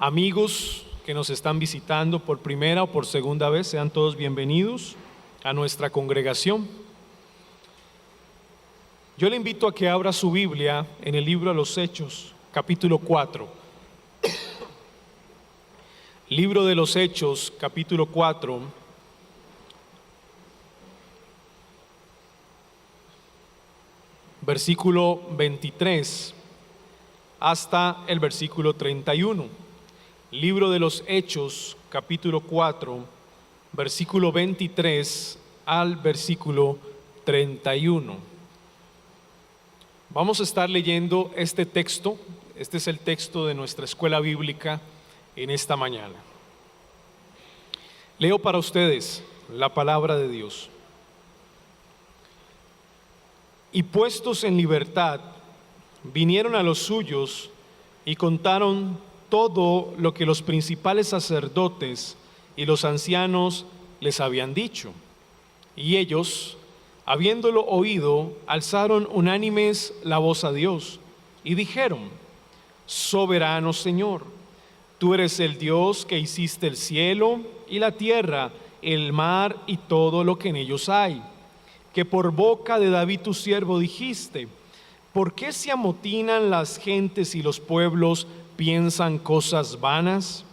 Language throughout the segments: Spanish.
amigos que nos están visitando por primera o por segunda vez, sean todos bienvenidos a nuestra congregación. Yo le invito a que abra su Biblia en el libro de los Hechos, capítulo 4. Libro de los Hechos, capítulo 4. Versículo 23 hasta el versículo 31. Libro de los Hechos, capítulo 4, versículo 23 al versículo 31. Vamos a estar leyendo este texto. Este es el texto de nuestra escuela bíblica en esta mañana. Leo para ustedes la palabra de Dios. Y puestos en libertad, vinieron a los suyos y contaron todo lo que los principales sacerdotes y los ancianos les habían dicho. Y ellos, habiéndolo oído, alzaron unánimes la voz a Dios y dijeron: Soberano Señor, tú eres el Dios que hiciste el cielo y la tierra, el mar y todo lo que en ellos hay, que por boca de David tu siervo dijiste: ¿por qué se amotinan las gentes y los pueblos piensan cosas vanas?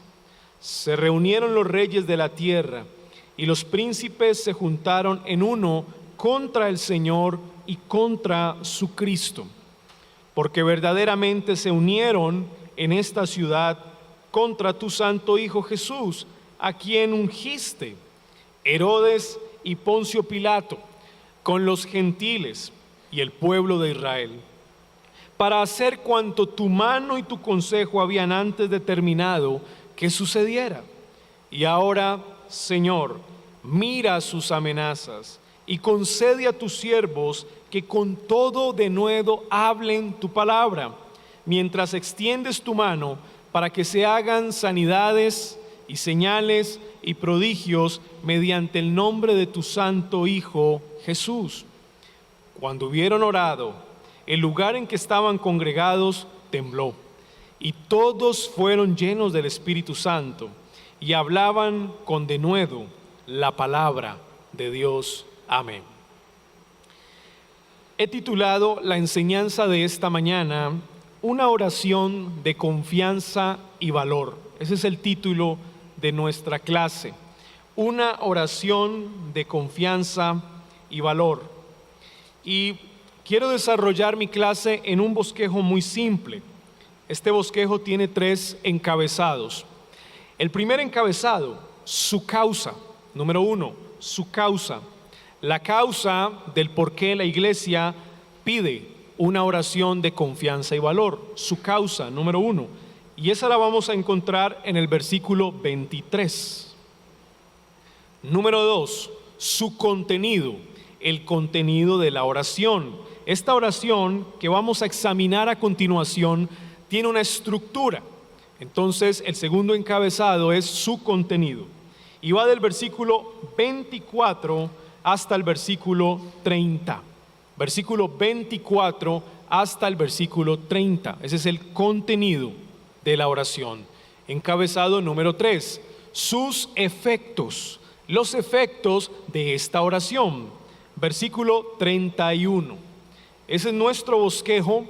Se reunieron los reyes de la tierra y los príncipes se juntaron en uno contra el Señor y contra su Cristo, porque verdaderamente se unieron en esta ciudad contra tu santo Hijo Jesús, a quien ungiste, Herodes y Poncio Pilato, con los gentiles y el pueblo de Israel, para hacer cuanto tu mano y tu consejo habían antes determinado que sucediera. Y ahora, Señor, mira sus amenazas y concede a tus siervos que con todo denuedo hablen tu palabra, mientras extiendes tu mano para que se hagan sanidades y señales y prodigios mediante el nombre de tu santo Hijo Jesús. Cuando hubieron orado, el lugar en que estaban congregados tembló, y todos fueron llenos del Espíritu Santo, y hablaban con denuedo la palabra de Dios. Amén. He titulado la enseñanza de esta mañana: una oración de confianza y valor. Ese es el título de nuestra clase. Una oración de confianza y valor. Y quiero desarrollar mi clase en un bosquejo muy simple. Este bosquejo tiene 3 encabezados. El primer encabezado: su causa. Número 1, su causa. La causa del por qué la iglesia pide una oración de confianza y valor. Su causa, número 1. Y esa la vamos a encontrar en el versículo 23. Número 2, su contenido. El contenido de la oración. Esta oración que vamos a examinar a continuación tiene una estructura. Entonces, el segundo encabezado es su contenido. Y va del versículo 24 hasta el versículo 30. Versículo 24 hasta el versículo 30. Ese es el contenido de la oración. Encabezado número 3. Sus efectos. Los efectos de esta oración. Versículo 31. Ese es nuestro bosquejo,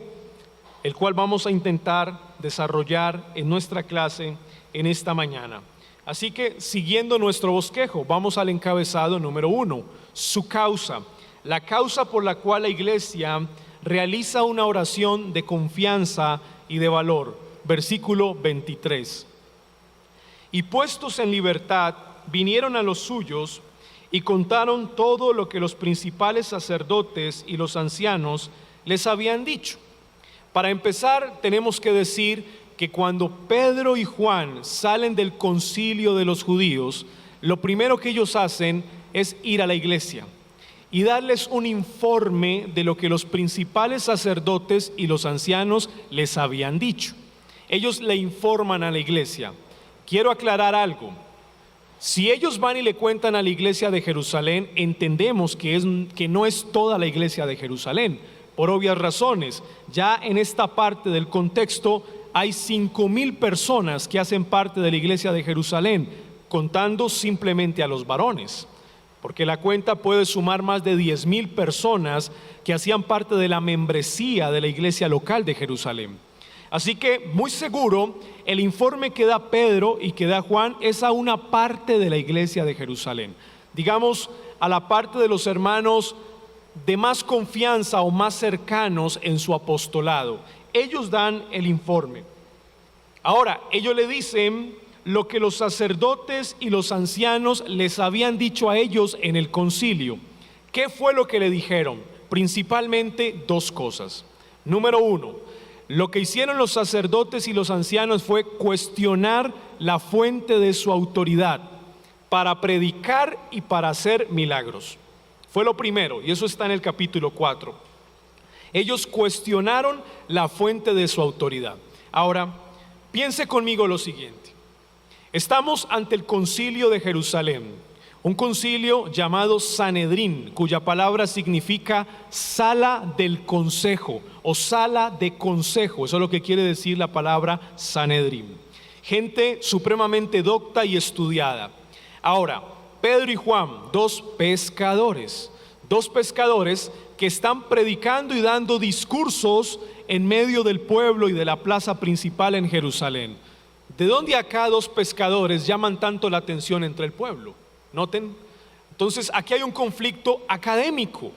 el cual vamos a intentar desarrollar en nuestra clase en esta mañana. Así que, siguiendo nuestro bosquejo, vamos al encabezado número 1, su causa. La causa por la cual la iglesia realiza una oración de confianza y de valor. Versículo 23. Y puestos en libertad, vinieron a los suyos y contaron todo lo que los principales sacerdotes y los ancianos les habían dicho. Para empezar, tenemos que decir que cuando Pedro y Juan salen del concilio de los judíos, lo primero que ellos hacen es ir a la iglesia y darles un informe de lo que los principales sacerdotes y los ancianos les habían dicho. Ellos le informan a la iglesia. Quiero aclarar algo. Si ellos van y le cuentan a la iglesia de Jerusalén, entendemos que no es toda la iglesia de Jerusalén, por obvias razones. Ya en esta parte del contexto hay 5,000 personas que hacen parte de la iglesia de Jerusalén, contando simplemente a los varones, porque la cuenta puede sumar más de 10,000 personas que hacían parte de la membresía de la iglesia local de Jerusalén. Así que muy seguro el informe que da Pedro y que da Juan es a una parte de la iglesia de Jerusalén, digamos a la parte de los hermanos de más confianza o más cercanos en su apostolado. Ellos dan el informe. Ahora, ellos le dicen lo que los sacerdotes y los ancianos les habían dicho a ellos en el concilio. ¿Qué fue lo que le dijeron? Principalmente dos cosas. Número uno, lo que hicieron los sacerdotes y los ancianos fue cuestionar la fuente de su autoridad para predicar y para hacer milagros. Fue lo primero, y eso está en el capítulo 4. Ellos cuestionaron la fuente de su autoridad. Ahora, piense conmigo lo siguiente. Estamos ante el concilio de Jerusalén, un concilio llamado Sanedrín, cuya palabra significa sala del consejo o sala de consejo. Eso es lo que quiere decir la palabra Sanedrín. Gente supremamente docta y estudiada. Ahora, Pedro y Juan, dos pescadores que están predicando y dando discursos en medio del pueblo y de la plaza principal en Jerusalén. ¿De dónde acá dos pescadores llaman tanto la atención entre el pueblo? Noten, entonces aquí hay un conflicto académico.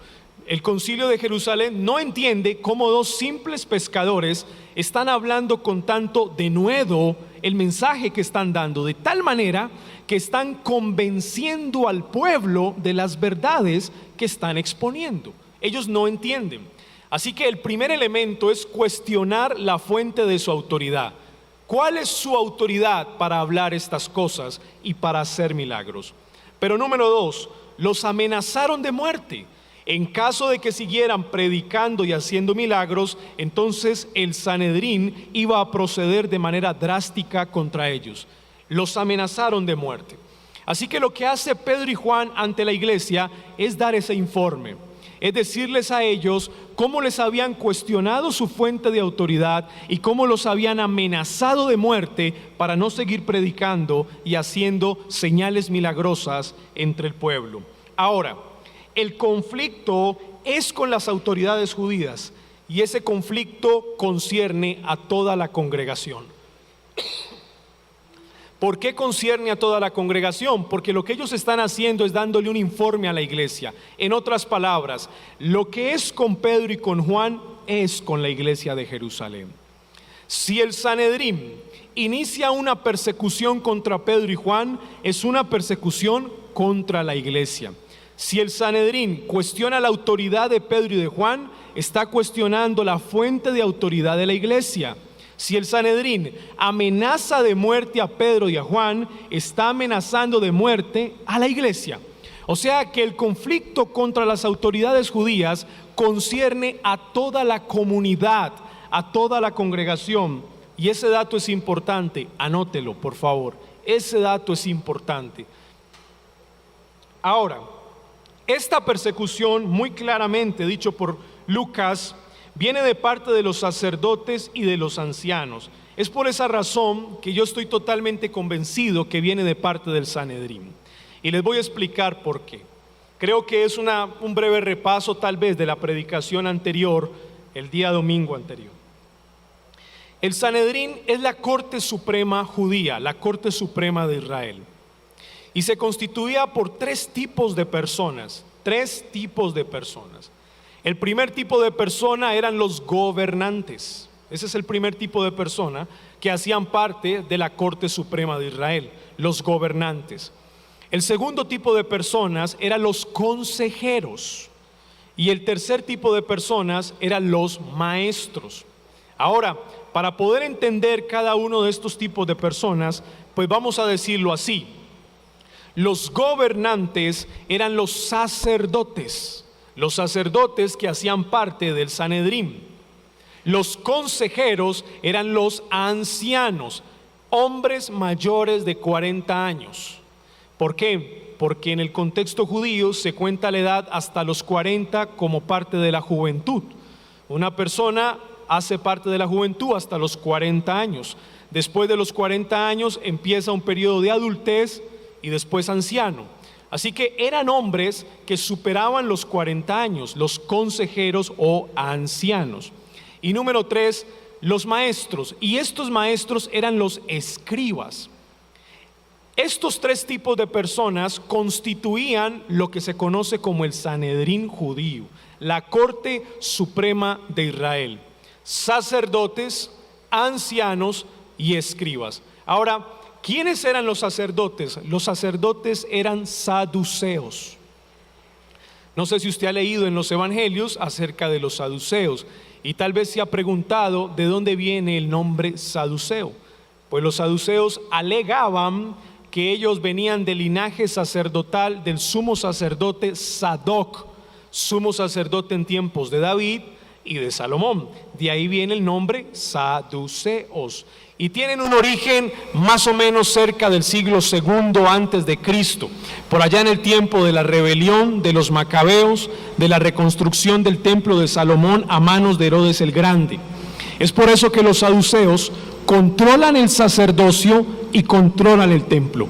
El concilio de Jerusalén no entiende cómo dos simples pescadores están hablando con tanto denuedo el mensaje que están dando, de tal manera que están convenciendo al pueblo de las verdades que están exponiendo. Ellos no entienden. Así que el primer elemento es cuestionar la fuente de su autoridad. ¿Cuál es su autoridad para hablar estas cosas y para hacer milagros? Pero número dos, los amenazaron de muerte. En caso de que siguieran predicando y haciendo milagros, entonces el Sanedrín iba a proceder de manera drástica contra ellos. Los amenazaron de muerte. Así que lo que hace Pedro y Juan ante la iglesia es dar ese informe, es decirles a ellos cómo les habían cuestionado su fuente de autoridad y cómo los habían amenazado de muerte para no seguir predicando y haciendo señales milagrosas entre el pueblo. Ahora, el conflicto es con las autoridades judías y ese conflicto concierne a toda la congregación. ¿Por qué concierne a toda la congregación? Porque lo que ellos están haciendo es dándole un informe a la iglesia. En otras palabras, lo que es con Pedro y con Juan es con la iglesia de Jerusalén. Si el Sanedrín inicia una persecución contra Pedro y Juan, es una persecución contra la iglesia. Si el Sanedrín cuestiona la autoridad de Pedro y de Juan, está cuestionando la fuente de autoridad de la iglesia. Si el Sanedrín amenaza de muerte a Pedro y a Juan, está amenazando de muerte a la iglesia. O sea que el conflicto contra las autoridades judías concierne a toda la comunidad, a toda la congregación. Y ese dato es importante, anótelo por favor, ese dato es importante. Ahora, esta persecución, muy claramente dicho por Lucas, viene de parte de los sacerdotes y de los ancianos. Es por esa razón que yo estoy totalmente convencido que viene de parte del Sanedrín. Y les voy a explicar por qué. Creo que es un breve repaso tal vez de la predicación anterior, el día domingo anterior. El Sanedrín es la corte suprema judía, la corte suprema de Israel. Y se constituía por tres tipos de personas. El primer tipo de persona eran los gobernantes. Ese es el primer tipo de persona que hacían parte de la Corte Suprema de Israel, los gobernantes. El segundo tipo de personas eran los consejeros. Y el tercer tipo de personas eran los maestros. Ahora, para poder entender cada uno de estos tipos de personas, pues vamos a decirlo así. Los gobernantes eran los sacerdotes que hacían parte del Sanedrín. Los consejeros eran los ancianos, hombres mayores de 40 años. ¿Por qué? Porque en el contexto judío se cuenta la edad hasta los 40 como parte de la juventud. Una persona hace parte de la juventud hasta los 40 años. Después de los 40 años empieza un periodo de adultez y después anciano. Así que eran hombres que superaban los 40 años, los consejeros o ancianos. Y número 3, los maestros. Y estos maestros eran los escribas. Estos 3 tipos de personas constituían lo que se conoce como el Sanedrín judío, la Corte Suprema de Israel. Sacerdotes, ancianos y escribas. Ahora, ¿quiénes eran los sacerdotes? Los sacerdotes eran saduceos. No sé si usted ha leído en los evangelios acerca de los saduceos y tal vez se ha preguntado de dónde viene el nombre saduceo. Pues los saduceos alegaban que ellos venían del linaje sacerdotal del sumo sacerdote Sadoc, sumo sacerdote en tiempos de David y de Salomón. De ahí viene el nombre saduceos. Y tienen un origen más o menos cerca del siglo II antes de Cristo, por allá en el tiempo de la rebelión de los macabeos, de la reconstrucción del templo de Salomón a manos de Herodes el Grande. Es por eso que los saduceos controlan el sacerdocio y controlan el templo.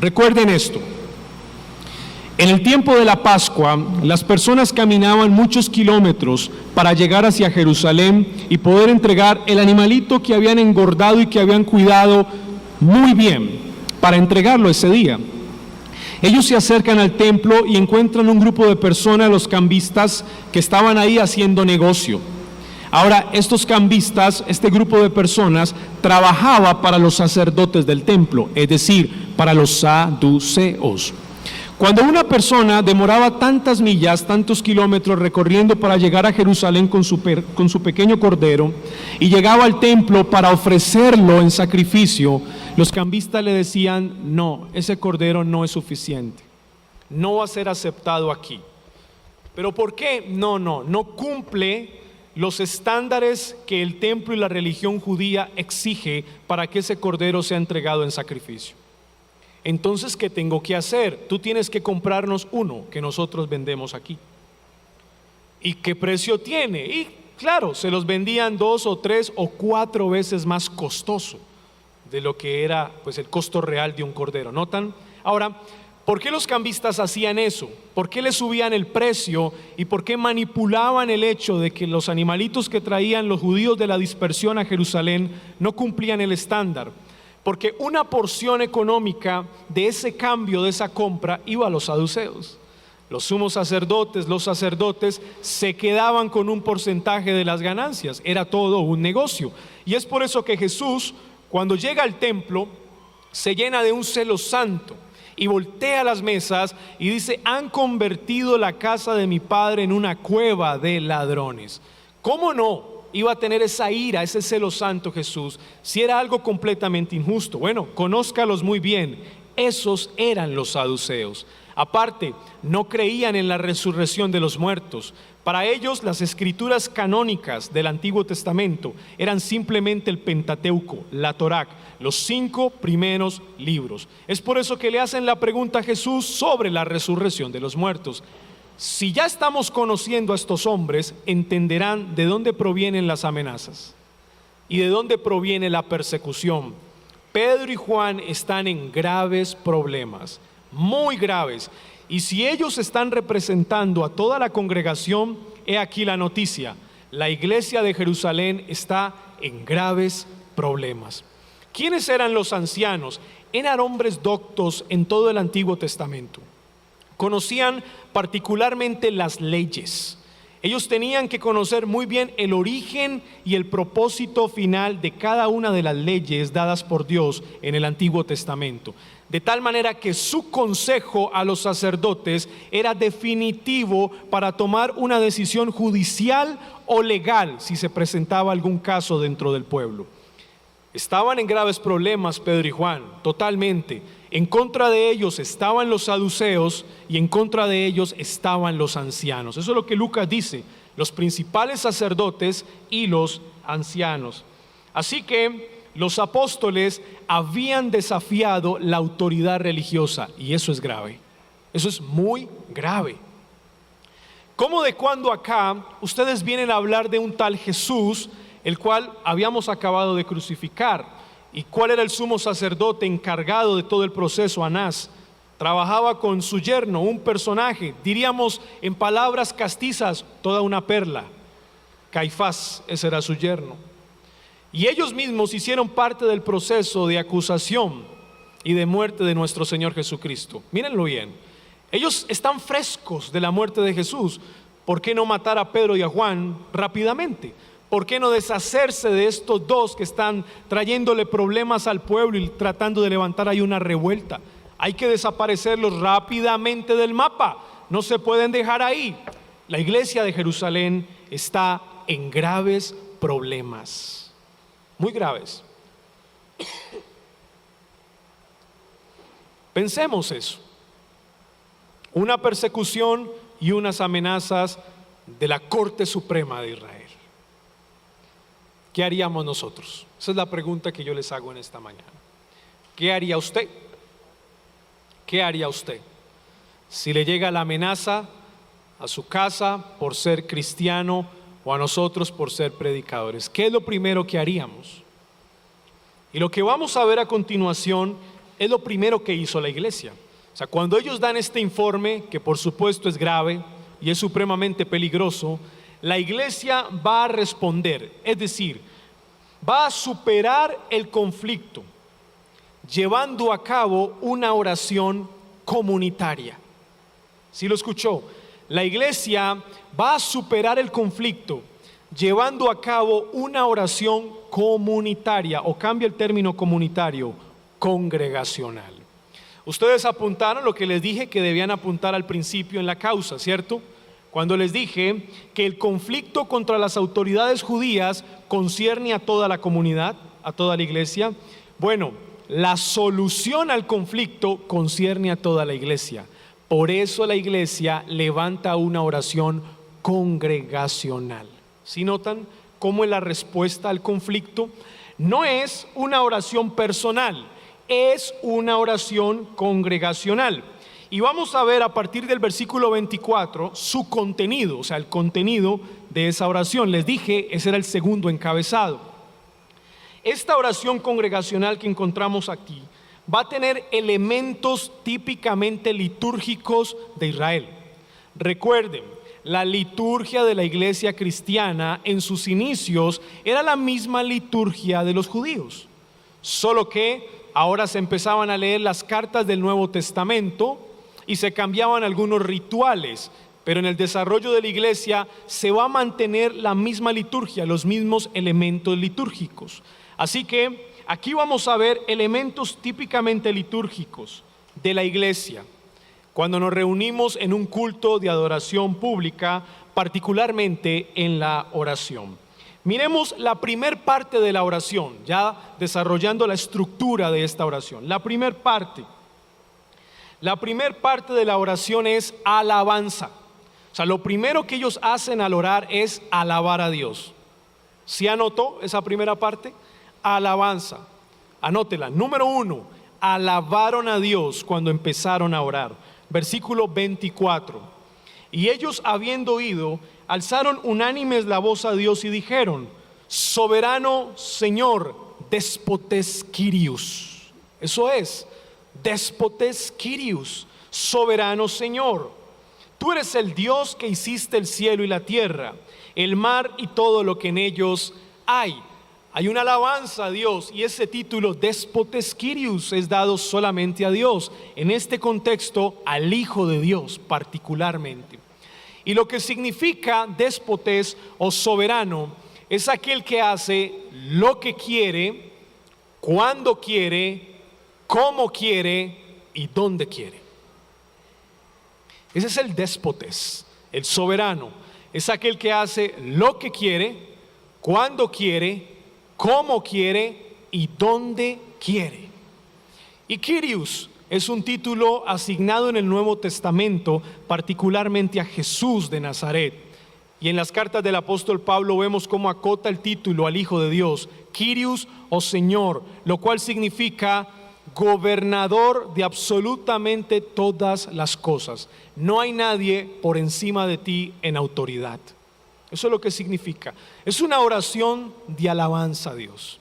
Recuerden esto. En el tiempo de la Pascua, las personas caminaban muchos kilómetros para llegar hacia Jerusalén y poder entregar el animalito que habían engordado y que habían cuidado muy bien, para entregarlo ese día. Ellos se acercan al templo y encuentran un grupo de personas, los cambistas, que estaban ahí haciendo negocio. Ahora, estos cambistas, este grupo de personas, trabajaba para los sacerdotes del templo, es decir, para los saduceos. Cuando una persona demoraba tantas millas, tantos kilómetros recorriendo para llegar a Jerusalén con su pequeño cordero y llegaba al templo para ofrecerlo en sacrificio, los cambistas le decían: no, ese cordero no es suficiente, no va a ser aceptado aquí. ¿Pero por qué? No cumple los estándares que el templo y la religión judía exige para que ese cordero sea entregado en sacrificio. Entonces, ¿qué tengo que hacer? Tú tienes que comprarnos uno que nosotros vendemos aquí. ¿Y qué precio tiene? Y claro, se los vendían 2 o 3 o 4 veces más costoso de lo que era pues el costo real de un cordero. ¿Notan? Ahora, ¿por qué los cambistas hacían eso? ¿Por qué le subían el precio? ¿Y por qué manipulaban el hecho de que los animalitos que traían los judíos de la dispersión a Jerusalén no cumplían el estándar? Porque una porción económica de ese cambio, de esa compra, iba a los saduceos. Los sumos sacerdotes, los sacerdotes se quedaban con un porcentaje de las ganancias. Era todo un negocio. Y es por eso que Jesús, cuando llega al templo, se llena de un celo santo y voltea las mesas y dice: han convertido la casa de mi padre en una cueva de ladrones. ¿Cómo no iba a tener esa ira, ese celo santo Jesús, si era algo completamente injusto? Bueno, conózcalos muy bien. Esos eran los saduceos. Aparte, no creían en la resurrección de los muertos. Para ellos, las escrituras canónicas del Antiguo Testamento eran simplemente el Pentateuco, la Torá, los 5 primeros libros. Es por eso que le hacen la pregunta a Jesús sobre la resurrección de los muertos. Si ya estamos conociendo a estos hombres, entenderán de dónde provienen las amenazas y de dónde proviene la persecución. Pedro y Juan están en graves problemas, muy graves. Y si ellos están representando a toda la congregación, he aquí la noticia: la iglesia de Jerusalén está en graves problemas. ¿Quiénes eran los ancianos? Eran hombres doctos en todo el Antiguo Testamento. Conocían particularmente las leyes. Ellos tenían que conocer muy bien el origen y el propósito final de cada una de las leyes dadas por Dios en el Antiguo Testamento. De tal manera que su consejo a los sacerdotes era definitivo para tomar una decisión judicial o legal si se presentaba algún caso dentro del pueblo. Estaban en graves problemas Pedro y Juan, totalmente. En contra de ellos estaban los saduceos y en contra de ellos estaban los ancianos. Eso es lo que Lucas dice: los principales sacerdotes y los ancianos. Así que los apóstoles habían desafiado la autoridad religiosa, y eso es grave. Eso es muy grave. ¿Cómo de cuando acá ustedes vienen a hablar de un tal Jesús, el cual habíamos acabado de crucificar? ¿Y cuál era el sumo sacerdote encargado de todo el proceso? Anás. Trabajaba con su yerno, un personaje, diríamos en palabras castizas, toda una perla. Caifás, ese era su yerno. Y ellos mismos hicieron parte del proceso de acusación y de muerte de nuestro Señor Jesucristo. Mírenlo bien. Ellos están frescos de la muerte de Jesús. ¿Por qué no matar a Pedro y a Juan rápidamente? ¿Por qué no deshacerse de estos dos que están trayéndole problemas al pueblo y tratando de levantar ahí una revuelta? Hay que desaparecerlos rápidamente del mapa. No se pueden dejar ahí. La iglesia de Jerusalén está en graves problemas. Muy graves. Pensemos eso. Una persecución y unas amenazas de la Corte Suprema de Israel. ¿Qué haríamos nosotros? Esa es la pregunta que yo les hago en esta mañana. ¿Qué haría usted? ¿Qué haría usted si le llega la amenaza a su casa por ser cristiano o a nosotros por ser predicadores? ¿Qué es lo primero que haríamos? Y lo que vamos a ver a continuación es lo primero que hizo la iglesia. O sea, cuando ellos dan este informe, que por supuesto es grave y es supremamente peligroso, la iglesia va a responder, es decir, va a superar el conflicto, llevando a cabo una oración comunitaria. ¿Sí lo escuchó? La iglesia va a superar el conflicto, llevando a cabo una oración comunitaria, o cambia el término comunitario, congregacional. Ustedes apuntaron lo que les dije que debían apuntar al principio en la causa, ¿cierto? Cuando les dije que el conflicto contra las autoridades judías concierne a toda la comunidad, a toda la iglesia. Bueno, la solución al conflicto concierne a toda la iglesia. Por eso la iglesia levanta una oración congregacional. ¿Sí notan cómo es la respuesta al conflicto? No es una oración personal, es una oración congregacional. Y vamos a ver a partir del versículo 24 su contenido, o sea, el contenido de esa oración. Les dije, ese era el segundo encabezado. Esta oración congregacional que encontramos aquí va a tener elementos típicamente litúrgicos de Israel. Recuerden, la liturgia de la iglesia cristiana en sus inicios era la misma liturgia de los judíos, solo que ahora se empezaban a leer las cartas del Nuevo Testamento y se cambiaban algunos rituales, pero en el desarrollo de la iglesia se va a mantener la misma liturgia, los mismos elementos litúrgicos. Así que aquí vamos a ver elementos típicamente litúrgicos de la iglesia cuando nos reunimos en un culto de adoración pública, particularmente en la oración. Miremos la primer parte de la oración, ya desarrollando la estructura de esta oración. La primer parte de la oración es alabanza. O sea, lo primero que ellos hacen al orar es alabar a Dios. ¿Sí anotó esa primera parte? Alabanza. Anótela. Número 1, alabaron a Dios cuando empezaron a orar. Versículo 24. Y ellos, habiendo oído, alzaron unánimes la voz a Dios y dijeron: soberano Señor, despotes Kyrios. Eso es, despotes Kyrios, soberano Señor. Tú eres el Dios que hiciste el cielo y la tierra, el mar y todo lo que en ellos hay. Hay una alabanza a Dios, y ese título, despotes Kyrios, es dado solamente a Dios, en este contexto al Hijo de Dios particularmente. Y lo que significa despotes o soberano es aquel que hace lo que quiere, cuando quiere, cómo quiere y dónde quiere. Ese es el despotes, el soberano. Es aquel que hace lo que quiere, cuando quiere, cómo quiere y dónde quiere. Y Kyrios es un título asignado en el Nuevo Testamento particularmente a Jesús de Nazaret. Y en las cartas del apóstol Pablo vemos cómo acota el título al Hijo de Dios, Kyrios o Señor, lo cual significa gobernador de absolutamente todas las cosas. No hay nadie por encima de ti en autoridad. Eso es lo que significa. Es una oración de alabanza a Dios.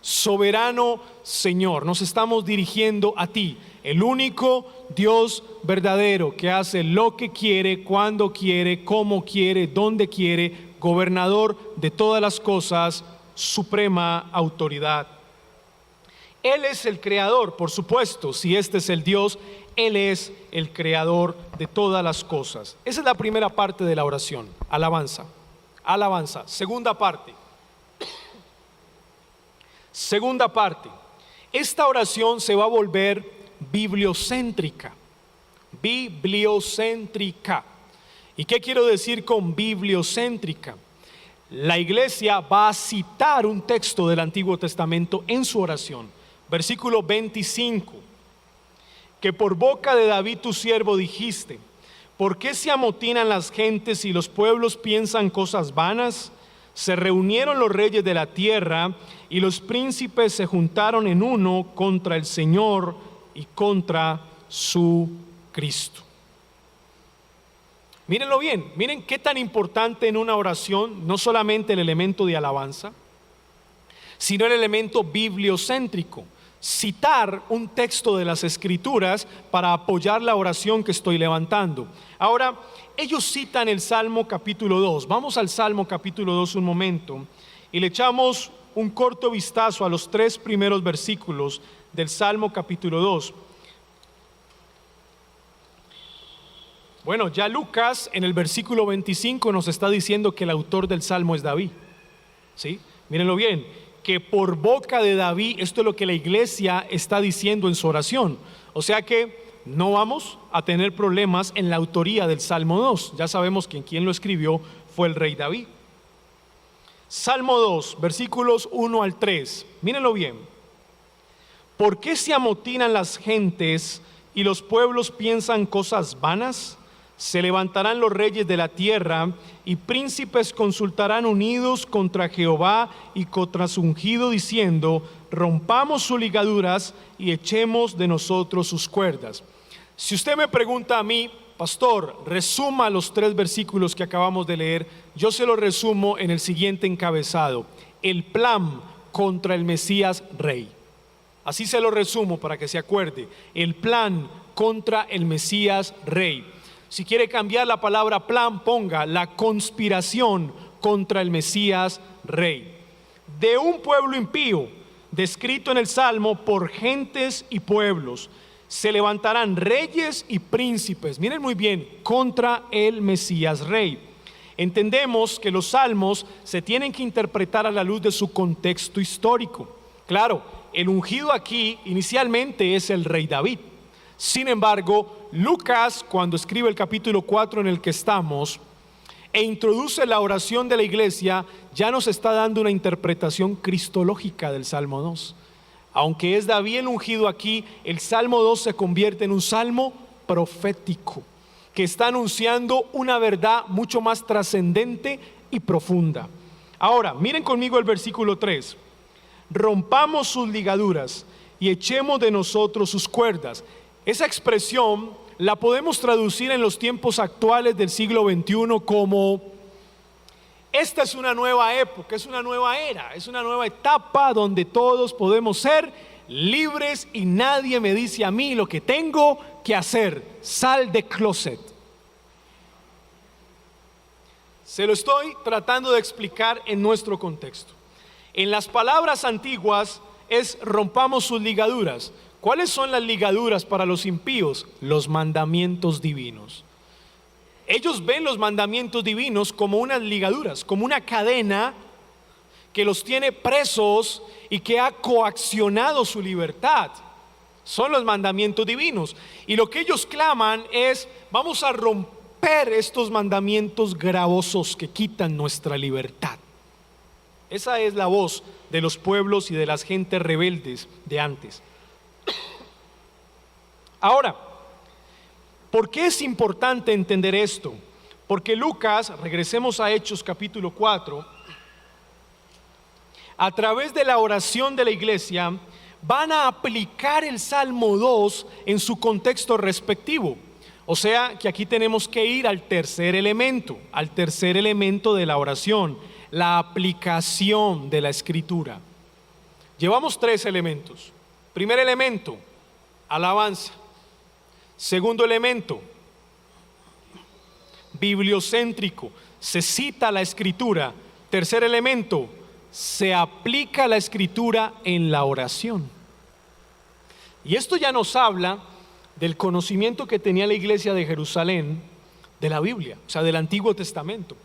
Soberano Señor, nos estamos dirigiendo a ti, el único Dios verdadero que hace lo que quiere, cuando quiere, cómo quiere, dónde quiere, gobernador de todas las cosas, suprema autoridad. Él es el creador, por supuesto. Si este es el Dios, Él es el creador de todas las cosas. Esa es la primera parte de la oración, alabanza. Alabanza. Segunda parte. Segunda parte. Esta oración se va a volver bibliocéntrica. Bibliocéntrica. ¿Y qué quiero decir con bibliocéntrica? La iglesia va a citar un texto del Antiguo Testamento en su oración. Versículo 25. Que por boca de David tu siervo dijiste: ¿por qué se amotinan las gentes y los pueblos piensan cosas vanas? Se reunieron los reyes de la tierra y los príncipes se juntaron en uno contra el Señor y contra su Cristo. Mírenlo bien, miren qué tan importante en una oración, no solamente el elemento de alabanza, sino el elemento bibliocéntrico. Citar un texto de las Escrituras para apoyar la oración que estoy levantando. Ahora, ellos citan el Salmo capítulo 2. Vamos al Salmo capítulo 2 un momento y le echamos un corto vistazo a los 3 primeros versículos del Salmo capítulo 2. Bueno, ya Lucas en el versículo 25 nos está diciendo que el autor del Salmo es David. ¿Sí? Mírenlo bien, que por boca de David, esto es lo que la iglesia está diciendo en su oración. O sea que no vamos a tener problemas en la autoría del Salmo 2. Ya sabemos que quien lo escribió fue el rey David. Salmo 2, versículos 1 al 3. Mírenlo bien. ¿Por qué se amotinan las gentes y los pueblos piensan cosas vanas? Se levantarán los reyes de la tierra y príncipes consultarán unidos contra Jehová y contra su ungido, diciendo: rompamos sus ligaduras y echemos de nosotros sus cuerdas. Si usted me pregunta a mí, pastor, resuma los 3 versículos que acabamos de leer, yo se los resumo en el siguiente encabezado: el plan contra el Mesías Rey. Así se lo resumo para que se acuerde: el plan contra el Mesías Rey. Si quiere cambiar la palabra plan, ponga la conspiración contra el Mesías Rey. De un pueblo impío, descrito en el Salmo por gentes y pueblos, se levantarán reyes y príncipes, miren muy bien, contra el Mesías Rey. Entendemos que los salmos se tienen que interpretar a la luz de su contexto histórico. Claro, el ungido aquí inicialmente es el rey David. Sin embargo, Lucas, cuando escribe el capítulo 4 en el que estamos e introduce la oración de la iglesia, ya nos está dando una interpretación cristológica del Salmo 2. Aunque es David el ungido aquí, el Salmo 2 se convierte en un salmo profético que está anunciando una verdad mucho más trascendente y profunda. Ahora, miren conmigo el versículo 3. Rompamos sus ligaduras y echemos de nosotros sus cuerdas. Esa expresión la podemos traducir en los tiempos actuales del siglo XXI como: esta es una nueva época, es una nueva era, es una nueva etapa donde todos podemos ser libres y nadie me dice a mí lo que tengo que hacer. Sal de closet. Se lo estoy tratando de explicar en nuestro contexto. En las palabras antiguas es rompamos sus ligaduras. ¿Cuáles son las ligaduras para los impíos? Los mandamientos divinos. Ellos ven los mandamientos divinos como unas ligaduras, como una cadena que los tiene presos y que ha coaccionado su libertad. Son los mandamientos divinos. Y lo que ellos claman es: vamos a romper estos mandamientos gravosos que quitan nuestra libertad. Esa es la voz de los pueblos y de las gentes rebeldes de antes. Ahora, ¿por qué es importante entender esto? Porque Lucas, regresemos a Hechos capítulo 4, a través de la oración de la iglesia, van a aplicar el Salmo 2 en su contexto respectivo. O sea que aquí tenemos que ir al tercer elemento de la oración, la aplicación de la Escritura. Llevamos 3 elementos. Primer elemento, alabanza. Segundo elemento, bibliocéntrico, se cita la Escritura. Tercer elemento, se aplica la Escritura en la oración. Y esto ya nos habla del conocimiento que tenía la iglesia de Jerusalén de la Biblia, o sea, del Antiguo Testamento.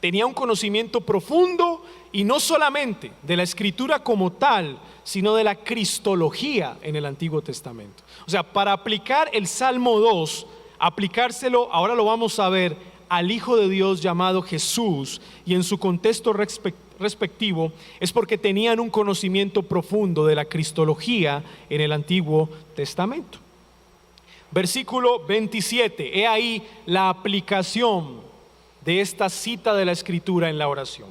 Tenía un conocimiento profundo, y no solamente de la Escritura como tal, sino de la cristología en el Antiguo Testamento. O sea, para aplicar el Salmo 2, aplicárselo, ahora lo vamos a ver, al Hijo de Dios llamado Jesús, y en su contexto respectivo, es porque tenían un conocimiento profundo de la cristología en el Antiguo Testamento. Versículo 27, he ahí la aplicación de esta cita de la Escritura en la oración.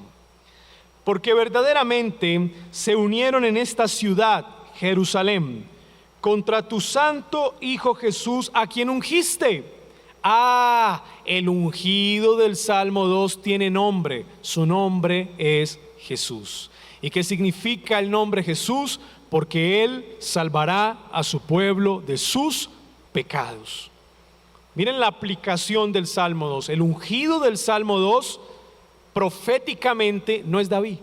Porque verdaderamente se unieron en esta ciudad, Jerusalén, contra tu santo Hijo Jesús, a quien ungiste. El ungido del Salmo 2 tiene nombre, su nombre es Jesús. ¿Y qué significa el nombre Jesús? Porque Él salvará a su pueblo de sus pecados. Miren la aplicación del Salmo 2. El ungido del Salmo 2 proféticamente no es David,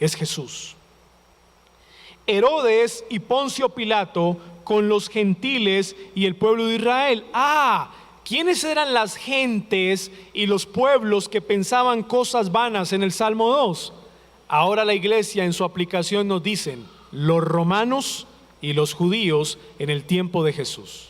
es Jesús. Herodes y Poncio Pilato con los gentiles y el pueblo de Israel. ¿Quiénes eran las gentes y los pueblos que pensaban cosas vanas en el Salmo 2? Ahora la iglesia en su aplicación nos dicen los romanos y los judíos en el tiempo de Jesús.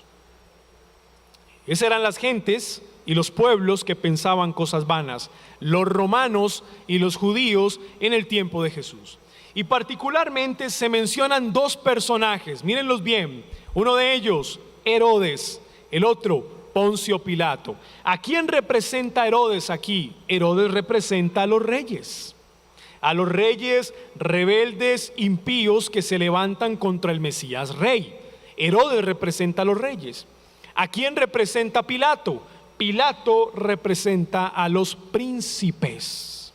Esas eran las gentes y los pueblos que pensaban cosas vanas, los romanos y los judíos en el tiempo de Jesús. Y particularmente se mencionan 2 personajes, mírenlos bien, uno de ellos Herodes, el otro Poncio Pilato. ¿A quién representa Herodes aquí? Herodes representa a los reyes rebeldes, impíos que se levantan contra el Mesías rey. Herodes representa a los reyes. ¿A quién representa Pilato? Pilato representa a los príncipes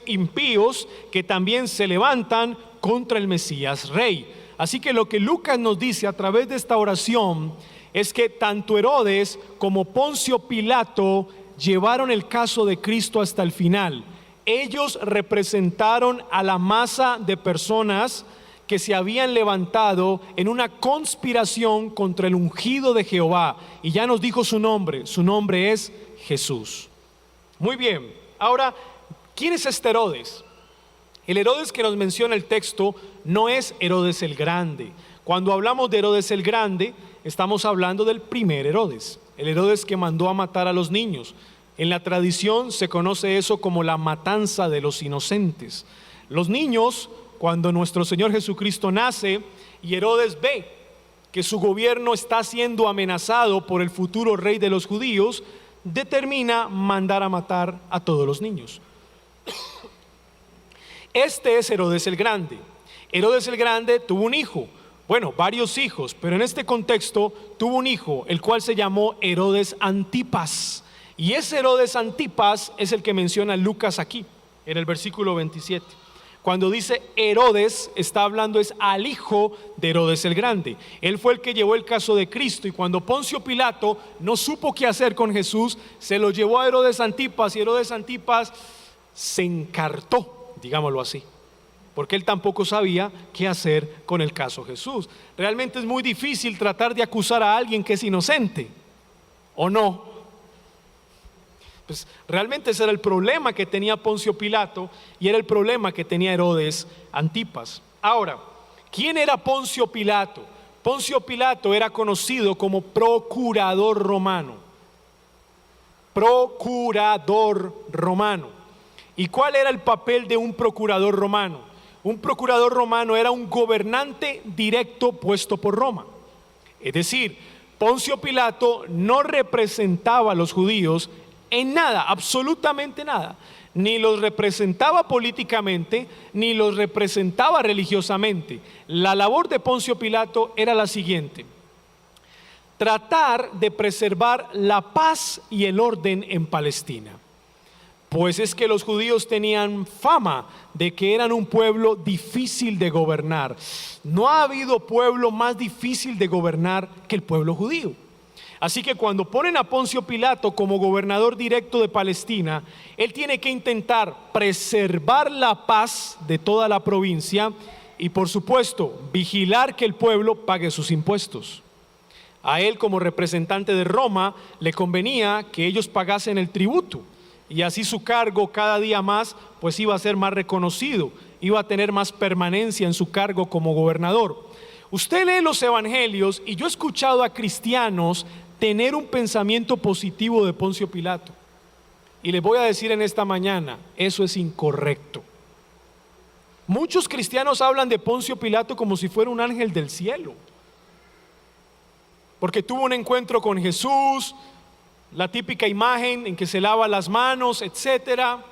impíos que también se levantan contra el Mesías rey. Así que lo que Lucas nos dice a través de esta oración es que tanto Herodes como Poncio Pilato llevaron el caso de Cristo hasta el final. Ellos representaron a la masa de personas que se habían levantado en una conspiración contra el ungido de Jehová, y ya nos dijo su nombre es Jesús. Muy bien, ahora, ¿quién es este Herodes? El Herodes que nos menciona el texto no es Herodes el Grande. Cuando hablamos de Herodes el Grande, estamos hablando del primer Herodes, el Herodes que mandó a matar a los niños. En la tradición se conoce eso como la matanza de los inocentes. Los niños, cuando nuestro Señor Jesucristo nace y Herodes ve que su gobierno está siendo amenazado por el futuro rey de los judíos, determina mandar a matar a todos los niños. Este es Herodes el Grande. Herodes el Grande tuvo un hijo, varios hijos, pero en este contexto tuvo un hijo, el cual se llamó Herodes Antipas. Y ese Herodes Antipas es el que menciona Lucas aquí, en el versículo 27. Cuando dice Herodes, está hablando es al hijo de Herodes el Grande. Él fue el que llevó el caso de Cristo, y cuando Poncio Pilato no supo qué hacer con Jesús, se lo llevó a Herodes Antipas, y Herodes Antipas se encartó, digámoslo así, porque él tampoco sabía qué hacer con el caso Jesús. Realmente es muy difícil tratar de acusar a alguien que es inocente, ¿o no? Pues realmente ese era el problema que tenía Poncio Pilato, y era el problema que tenía Herodes Antipas. Ahora, ¿quién era Poncio Pilato? Poncio Pilato era conocido como procurador romano. Procurador romano. ¿Y cuál era el papel de un procurador romano? Un procurador romano era un gobernante directo puesto por Roma. Es decir, Poncio Pilato no representaba a los judíos en nada, absolutamente nada. ni los representaba políticamente, ni los representaba religiosamente. La labor de Poncio Pilato era la siguiente: tratar de preservar la paz y el orden en Palestina. Pues es que los judíos tenían fama de que eran un pueblo difícil de gobernar. No ha habido pueblo más difícil de gobernar que el pueblo judío. Así que cuando ponen a Poncio Pilato como gobernador directo de Palestina, él tiene que intentar preservar la paz de toda la provincia y, por supuesto, vigilar que el pueblo pague sus impuestos. A él, como representante de Roma, le convenía que ellos pagasen el tributo, y así su cargo cada día más pues iba a ser más reconocido, iba a tener más permanencia en su cargo como gobernador. Usted lee los evangelios y yo he escuchado a cristianos tener un pensamiento positivo de Poncio Pilato, y les voy a decir en esta mañana, eso es incorrecto. Muchos cristianos hablan de Poncio Pilato como si fuera un ángel del cielo, porque tuvo un encuentro con Jesús, la típica imagen en que se lava las manos, etcétera,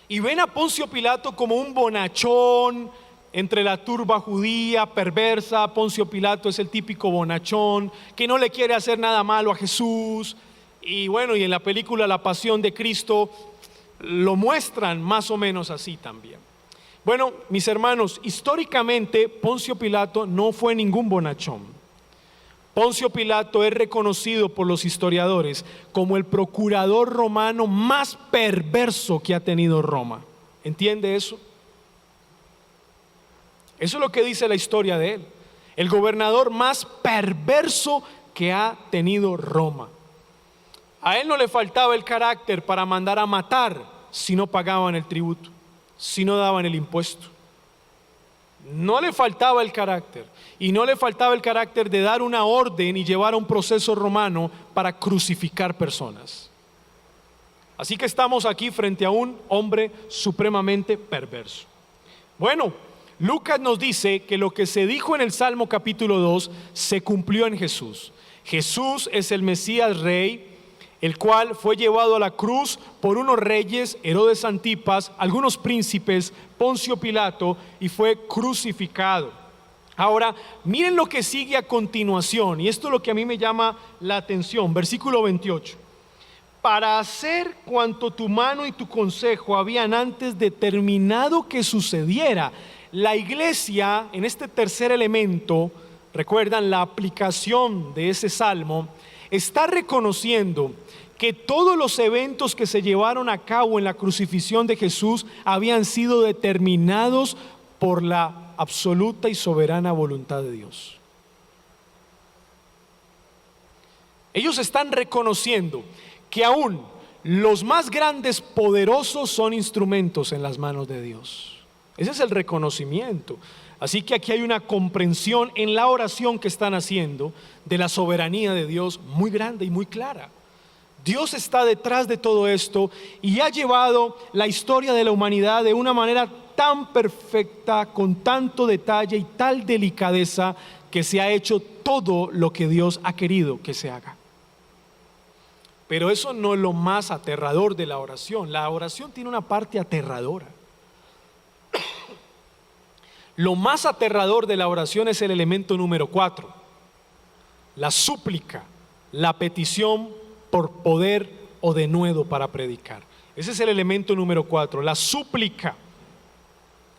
y ven a Poncio Pilato como un bonachón entre la turba judía perversa. Poncio Pilato es el típico bonachón que no le quiere hacer nada malo a Jesús, y bueno, y en la película La Pasión de Cristo lo muestran más o menos así también. Bueno, mis hermanos, históricamente Poncio Pilato no fue ningún bonachón. Poncio Pilato es reconocido por los historiadores como el procurador romano más perverso que ha tenido Roma. ¿Entiende eso? Eso es lo que dice la historia de él. El gobernador más perverso que ha tenido Roma. A él no le faltaba el carácter para mandar a matar si no pagaban el tributo, si no daban el impuesto. No le faltaba el carácter, y no le faltaba el carácter de dar una orden y llevar a un proceso romano para crucificar personas. Así que estamos aquí frente a un hombre supremamente perverso. Bueno, Lucas nos dice que lo que se dijo en el Salmo capítulo 2 se cumplió en Jesús. Jesús es el Mesías Rey, el cual fue llevado a la cruz por unos reyes, Herodes Antipas, algunos príncipes, Poncio Pilato, y fue crucificado. Ahora, miren lo que sigue a continuación, y esto es lo que a mí me llama la atención, versículo 28. Para hacer cuanto tu mano y tu consejo habían antes determinado que sucediera. La iglesia, en este tercer elemento, recuerdan la aplicación de ese salmo, está reconociendo que todos los eventos que se llevaron a cabo en la crucifixión de Jesús habían sido determinados por la absoluta y soberana voluntad de Dios. Ellos están reconociendo que aún los más grandes poderosos son instrumentos en las manos de Dios. Ese es el reconocimiento. Así que aquí hay una comprensión en la oración que están haciendo de la soberanía de Dios muy grande y muy clara. Dios está detrás de todo esto y ha llevado la historia de la humanidad de una manera tan perfecta, con tanto detalle y tal delicadeza, que se ha hecho todo lo que Dios ha querido que se haga. Pero eso no es lo más aterrador de la oración. La oración tiene una parte aterradora. Lo más aterrador de la oración es el elemento número 4, la súplica, la petición por poder o denuedo para predicar. Ese es el elemento número 4, la súplica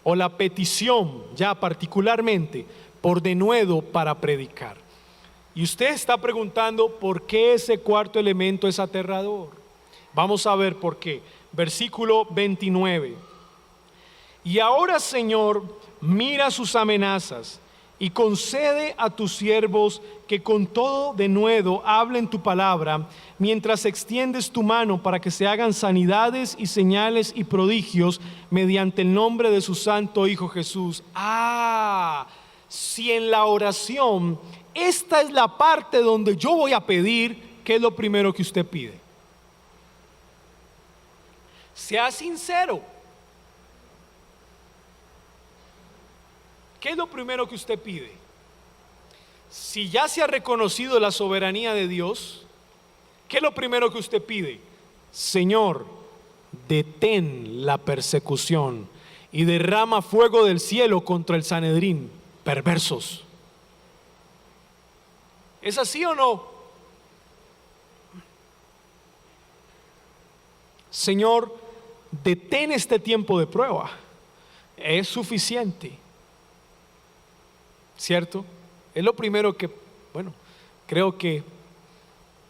o la petición, ya particularmente por denuedo para predicar. Y usted está preguntando por qué ese cuarto elemento es aterrador. Vamos a ver por qué. Versículo 29. Y ahora, Señor, mira sus amenazas y concede a tus siervos que con todo denuedo hablen tu palabra, mientras extiendes tu mano para que se hagan sanidades y señales y prodigios mediante el nombre de su santo Hijo Jesús. Si en la oración esta es la parte donde yo voy a pedir, ¿qué es lo primero que usted pide? Sea sincero. ¿Qué es lo primero que usted pide? Si ya se ha reconocido la soberanía de Dios, ¿qué es lo primero que usted pide? Señor, detén la persecución y derrama fuego del cielo contra el Sanedrín, perversos. ¿Es así o no? Señor, detén este tiempo de prueba. Es suficiente, ¿cierto? Es lo primero que, creo que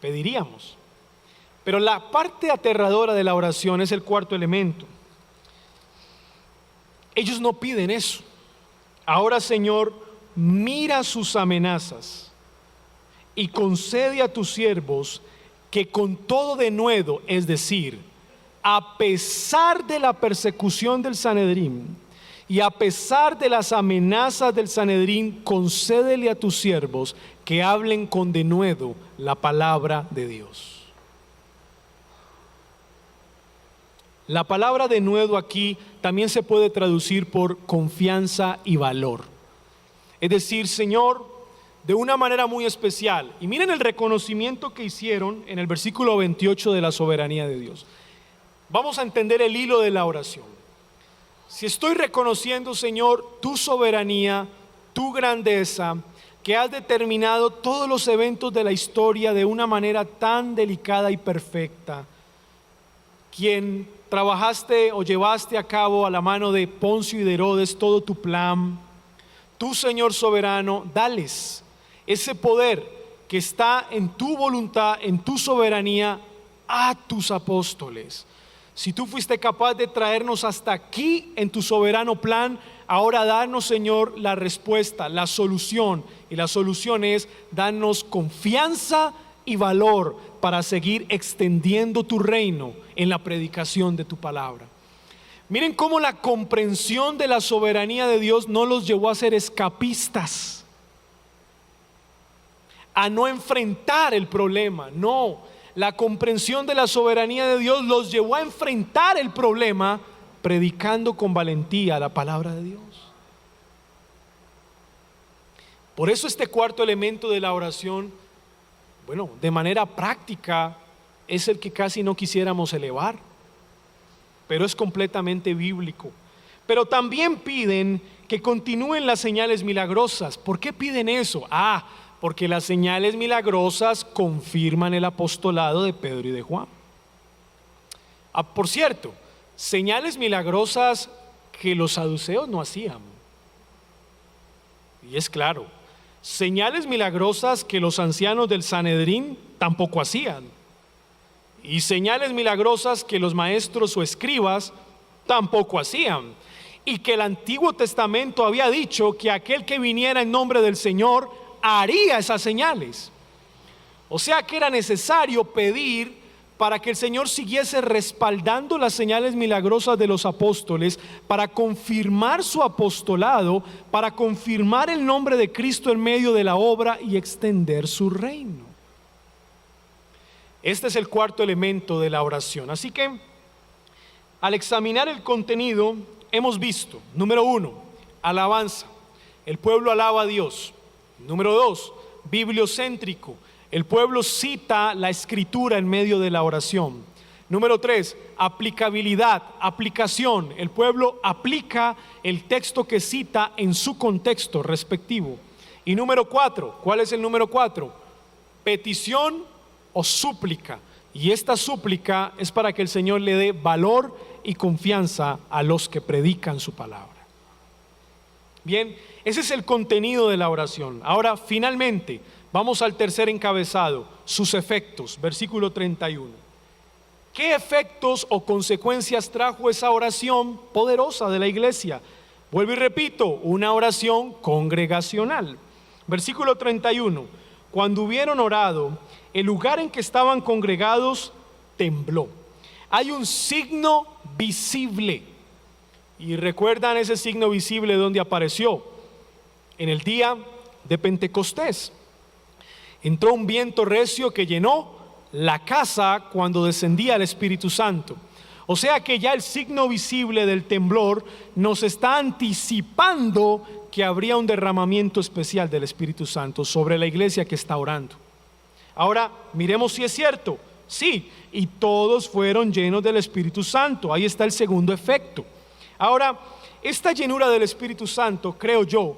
pediríamos. Pero la parte aterradora de la oración es el cuarto elemento. Ellos no piden eso. Ahora, Señor, mira sus amenazas y concede a tus siervos que con todo denuedo, es decir, a pesar de la persecución del Sanedrín y a pesar de las amenazas del Sanedrín, concédele a tus siervos que hablen con denuedo la palabra de Dios. La palabra denuedo aquí también se puede traducir por confianza y valor. Es decir, Señor, de una manera muy especial. Y miren el reconocimiento que hicieron en el versículo 28 de la soberanía de Dios. Vamos a entender el hilo de la oración. Si estoy reconociendo, Señor, tu soberanía, tu grandeza, que has determinado todos los eventos de la historia de una manera tan delicada y perfecta, quien trabajaste o llevaste a cabo a la mano de Poncio y de Herodes todo tu plan, tú, Señor soberano, dales ese poder que está en tu voluntad, en tu soberanía, a tus apóstoles. Si tú fuiste capaz de traernos hasta aquí en tu soberano plan, ahora danos, Señor, la respuesta, la solución. Y la solución es darnos confianza y valor para seguir extendiendo tu reino en la predicación de tu palabra. Miren cómo la comprensión de la soberanía de Dios no los llevó a ser escapistas, a no enfrentar el problema. No, la comprensión de la soberanía de Dios los llevó a enfrentar el problema predicando con valentía la palabra de Dios. Por eso este cuarto elemento de la oración, de manera práctica, es el que casi no quisiéramos elevar, pero es completamente bíblico. Pero también piden que continúen las señales milagrosas. ¿Por qué piden eso? Porque las señales milagrosas confirman el apostolado de Pedro y de Juan. Por cierto, señales milagrosas que los saduceos no hacían. Y es claro, señales milagrosas que los ancianos del Sanedrín tampoco hacían. Y señales milagrosas que los maestros o escribas tampoco hacían. Y que el Antiguo Testamento había dicho que aquel que viniera en nombre del Señor haría esas señales. O sea que era necesario pedir para que el Señor siguiese respaldando las señales milagrosas de los apóstoles, para confirmar su apostolado, para confirmar el nombre de Cristo en medio de la obra y extender su reino. Este es el cuarto elemento de la oración. Así que, al examinar el contenido, hemos visto, número 1, alabanza. El pueblo alaba a Dios. Número 2, bibliocéntrico. El pueblo cita la escritura en medio de la oración. Número 3, aplicabilidad, aplicación. El pueblo aplica el texto que cita en su contexto respectivo. Y número 4, ¿cuál es el número 4? Petición o súplica. Y esta súplica es para que el Señor le dé valor y confianza a los que predican su palabra. Bien, ese es el contenido de la oración. Ahora, finalmente, vamos al tercer encabezado, sus efectos, versículo 31. ¿Qué efectos o consecuencias trajo esa oración poderosa de la iglesia? Vuelvo y repito, una oración congregacional. Versículo 31. Cuando hubieron orado, el lugar en que estaban congregados tembló. Hay un signo visible. Y recuerdan ese signo visible donde apareció en el día de Pentecostés. Entró un viento recio que llenó la casa cuando descendía el Espíritu Santo. O sea que ya el signo visible del temblor nos está anticipando que habría un derramamiento especial del Espíritu Santo sobre la iglesia que está orando. Ahora miremos si es cierto. Sí, y todos fueron llenos del Espíritu Santo. Ahí está el segundo efecto. Ahora, esta llenura del Espíritu Santo, creo yo,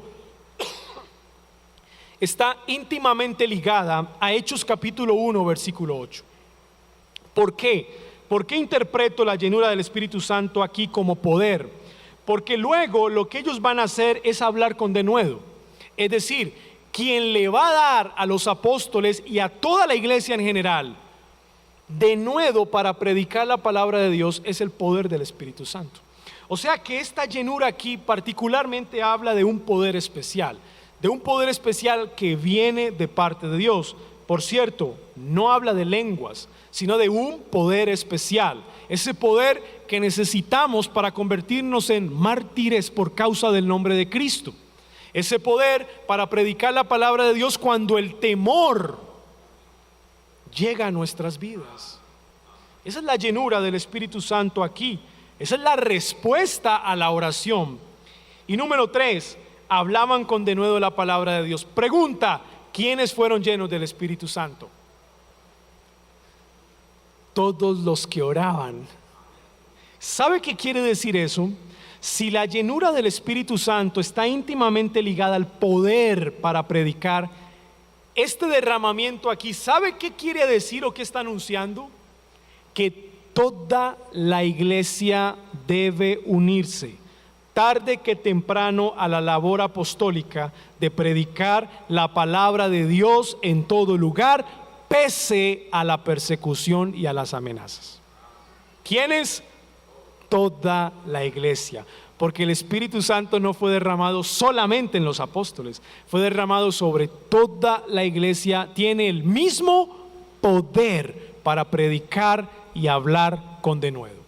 está íntimamente ligada a Hechos capítulo 1, versículo 8. ¿Por qué? ¿Por qué interpreto la llenura del Espíritu Santo aquí como poder? Porque luego lo que ellos van a hacer es hablar con denuedo. Es decir, quien le va a dar a los apóstoles y a toda la iglesia en general denuedo para predicar la palabra de Dios es el poder del Espíritu Santo. O sea que esta llenura aquí particularmente habla de un poder especial, que viene de parte de Dios. Por cierto, no habla de lenguas, sino de un poder especial, ese poder que necesitamos para convertirnos en mártires por causa del nombre de Cristo, ese poder para predicar la palabra de Dios cuando el temor llega a nuestras vidas. Esa es la llenura del Espíritu Santo aquí, esa es la respuesta a la oración. Y número 3, hablaban con denuedo la palabra de Dios. Pregunta: ¿quiénes fueron llenos del Espíritu Santo? Todos los que oraban. ¿Sabe qué quiere decir eso? Si la llenura del Espíritu Santo está íntimamente ligada al poder para predicar, este derramamiento aquí, ¿sabe qué quiere decir o qué está anunciando? Que toda la iglesia debe unirse, tarde que temprano, a la labor apostólica de predicar la palabra de Dios en todo lugar, pese a la persecución y a las amenazas. ¿Quiénes? Toda la iglesia, porque el Espíritu Santo no fue derramado solamente en los apóstoles, fue derramado sobre toda la iglesia. Tiene el mismo poder para predicar y hablar con denuedo.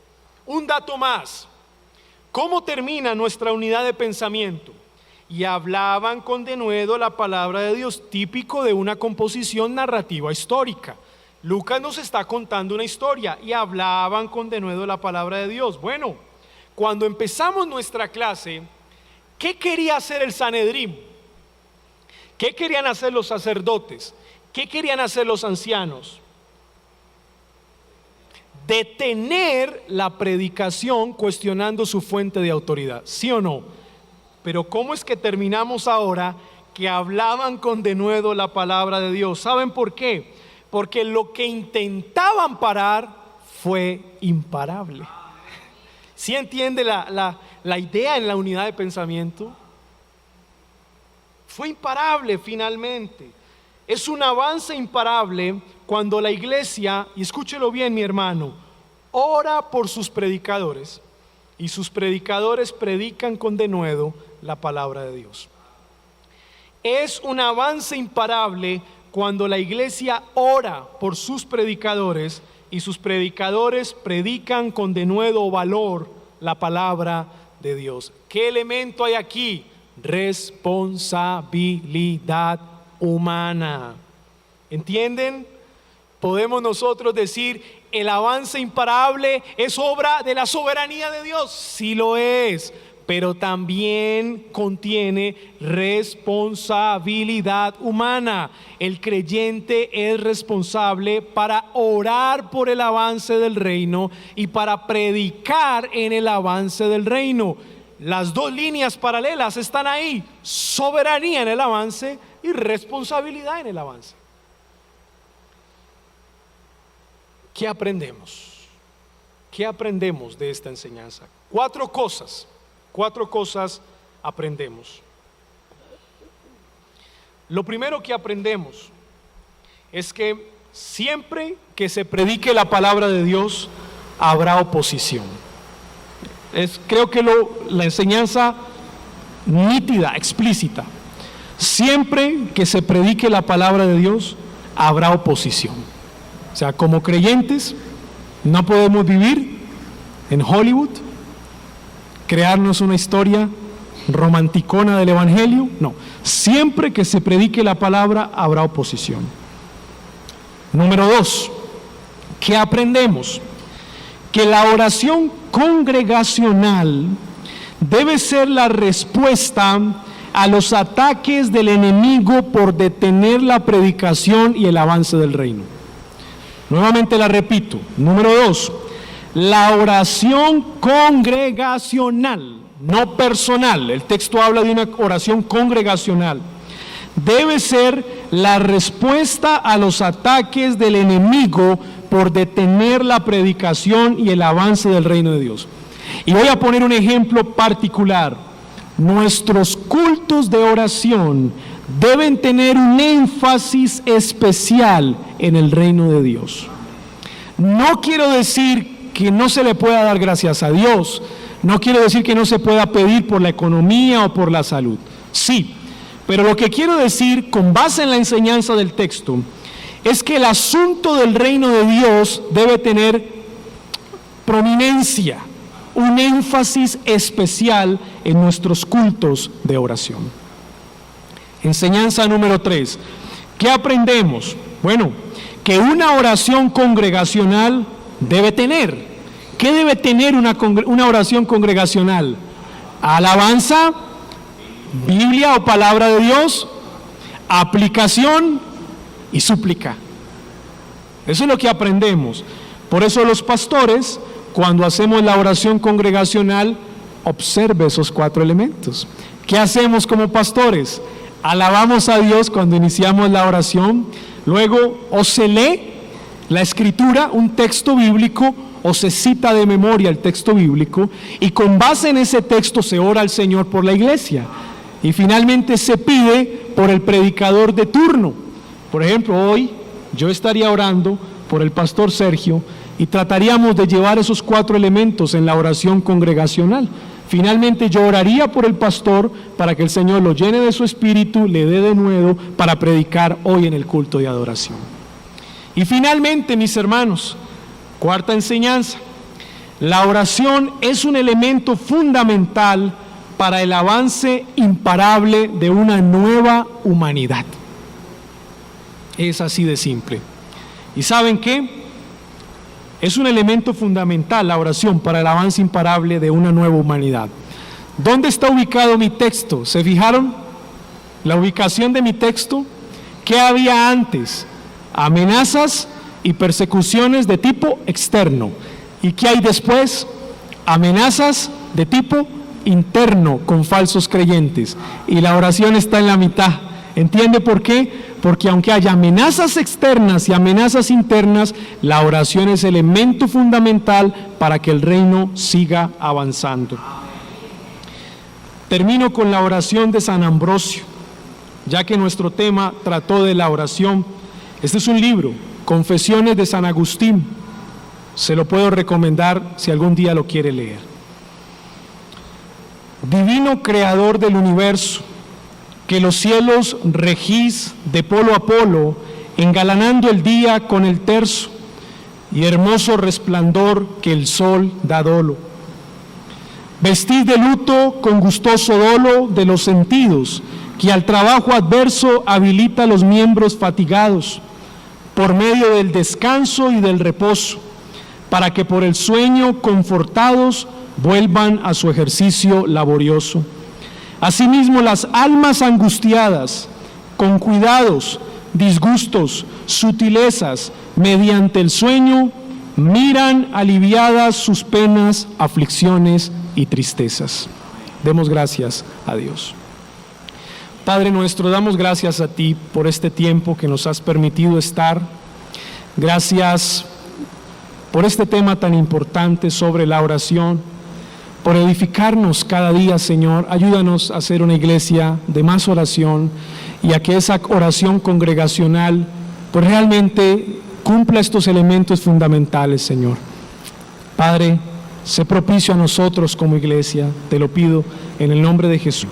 Un dato más: ¿cómo termina nuestra unidad de pensamiento? Y hablaban con denuedo la palabra de Dios, típico de una composición narrativa histórica. Lucas nos está contando una historia y hablaban con denuedo la palabra de Dios. Bueno, cuando empezamos nuestra clase, ¿qué quería hacer el Sanedrín? ¿Qué querían hacer los sacerdotes? ¿Qué querían hacer los ancianos? Detener la predicación cuestionando su fuente de autoridad, ¿sí o no? Pero ¿cómo es que terminamos ahora que hablaban con denuedo la palabra de Dios? ¿Saben por qué? Porque lo que intentaban parar fue imparable. ¿Sí entiende la idea en la unidad de pensamiento? Fue imparable finalmente. Es un avance imparable cuando la iglesia, y escúchelo bien mi hermano, ora por sus predicadores y sus predicadores predican con denuedo la palabra de Dios. Es un avance imparable cuando la iglesia ora por sus predicadores y sus predicadores predican con denuedo valor la palabra de Dios. ¿Qué elemento hay aquí? Responsabilidad humana. ¿Entienden? Podemos nosotros decir: el avance imparable es obra de la soberanía de Dios. Sí lo es, pero también contiene responsabilidad humana. El creyente es responsable para orar por el avance del reino y para predicar en el avance del reino. Las dos líneas paralelas están ahí: soberanía en el avance y responsabilidad en el avance. ¿Qué aprendemos? ¿Qué aprendemos de esta enseñanza? Cuatro cosas aprendemos. Lo primero que aprendemos es que siempre que se predique la palabra de Dios habrá oposición. Creo que la enseñanza nítida, explícita. Siempre que se predique la palabra de Dios habrá oposición. O sea, como creyentes no podemos vivir en Hollywood, crearnos una historia romanticona del evangelio. No, siempre que se predique la palabra habrá oposición. Número 2, ¿qué aprendemos? Que la oración congregacional debe ser la respuesta a los ataques del enemigo por detener la predicación y el avance del reino. Nuevamente la repito. Número 2, la oración congregacional, no personal. El texto habla de una oración congregacional. Debe ser la respuesta a los ataques del enemigo por detener la predicación y el avance del reino de Dios. Y voy a poner un ejemplo particular. Nuestros cultos de oración deben tener un énfasis especial en el reino de Dios. No quiero decir que no se le pueda dar gracias a Dios, no quiero decir que no se pueda pedir por la economía o por la salud. Sí, pero lo que quiero decir, con base en la enseñanza del texto, es que el asunto del reino de Dios debe tener prominencia, un énfasis especial en nuestros cultos de oración. Enseñanza número 3. ¿Qué aprendemos? Bueno, que una oración congregacional debe tener. ¿Qué debe tener una oración congregacional? Alabanza, Biblia o palabra de Dios, aplicación y súplica. Eso es lo que aprendemos. Por eso los pastores, cuando hacemos la oración congregacional, observe esos 4 elementos. ¿Qué hacemos como pastores? Alabamos a Dios cuando iniciamos la oración, luego o se lee la escritura, un texto bíblico, o se cita de memoria el texto bíblico, y con base en ese texto se ora al Señor por la iglesia, y finalmente se pide por el predicador de turno. Por ejemplo, hoy yo estaría orando por el pastor Sergio y trataríamos de llevar esos 4 elementos en la oración congregacional. Finalmente yo oraría por el pastor para que el Señor lo llene de su espíritu, le dé de nuevo para predicar hoy en el culto de adoración. Y finalmente, mis hermanos, 4ª enseñanza, la oración es un elemento fundamental para el avance imparable de una nueva humanidad. Es así de simple. ¿Y saben qué? Es un elemento fundamental la oración para el avance imparable de una nueva humanidad. ¿Dónde está ubicado mi texto? ¿Se fijaron? La ubicación de mi texto. ¿Qué había antes? Amenazas y persecuciones de tipo externo. ¿Y qué hay después? Amenazas de tipo interno con falsos creyentes. Y la oración está en la mitad. ¿Entiende por qué? Porque aunque haya amenazas externas y amenazas internas, la oración es elemento fundamental para que el reino siga avanzando. Termino con la oración de San Ambrosio, ya que nuestro tema trató de la oración. Este es un libro, Confesiones de San Agustín. Se lo puedo recomendar si algún día lo quiere leer. Divino creador del universo, que los cielos regís de polo a polo, engalanando el día con el terzo y hermoso resplandor que el sol da dolo. Vestid de luto con gustoso dolo de los sentidos, que al trabajo adverso habilita los miembros fatigados, por medio del descanso y del reposo, para que por el sueño confortados vuelvan a su ejercicio laborioso. Asimismo, las almas angustiadas, con cuidados, disgustos, sutilezas, mediante el sueño, miran aliviadas sus penas, aflicciones y tristezas. Demos gracias a Dios. Padre nuestro, damos gracias a ti por este tiempo que nos has permitido estar. Gracias por este tema tan importante sobre la oración, por edificarnos cada día, Señor. Ayúdanos a ser una iglesia de más oración y a que esa oración congregacional pues realmente cumpla estos elementos fundamentales, Señor. Padre, sé propicio a nosotros como iglesia, te lo pido en el nombre de Jesús.